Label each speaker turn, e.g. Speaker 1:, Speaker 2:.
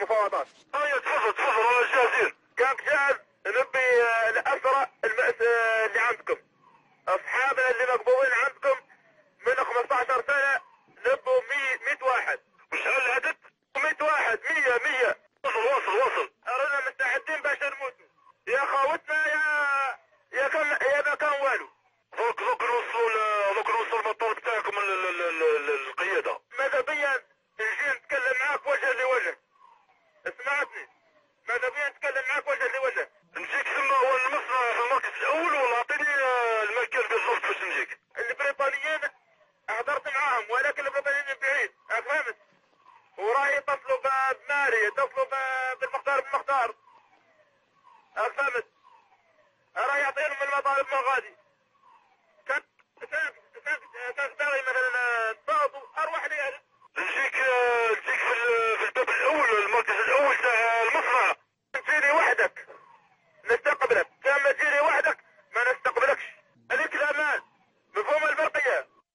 Speaker 1: المفاوضات.
Speaker 2: ايوه تفضل انا جاهزين.
Speaker 1: كانك جاهز نبي الأسرى اللي عندكم، أصحابنا اللي مقبوضين عندكم من 15 سنة، نبوا 100 واحد.
Speaker 2: وشحال العدد؟
Speaker 1: 100 واحد. 100.
Speaker 2: واصل.
Speaker 1: رانا مستعدين باش نموتوا يا خاوتنا يا ما كان والو.
Speaker 2: دوك نوصلوا المطلب تاعكم للقيادة.
Speaker 1: ماذا بيا نجي نتكلم معاك وجها لوجه، اسمعتني، ماذا بيا نتكلم معاك وجها لوجه.
Speaker 2: نجيك ثم هو المصنع في المركز الاول ولا اعطيني المكان بالضبط باش نجيك.
Speaker 1: البريطانيين حضرت معاهم ولكن البريطانيين بعيد، فهمت؟ وراي يتصلوا بماري، يتصلوا بالمختار، فهمت؟ راي يعطيهم المطالب ما غادي.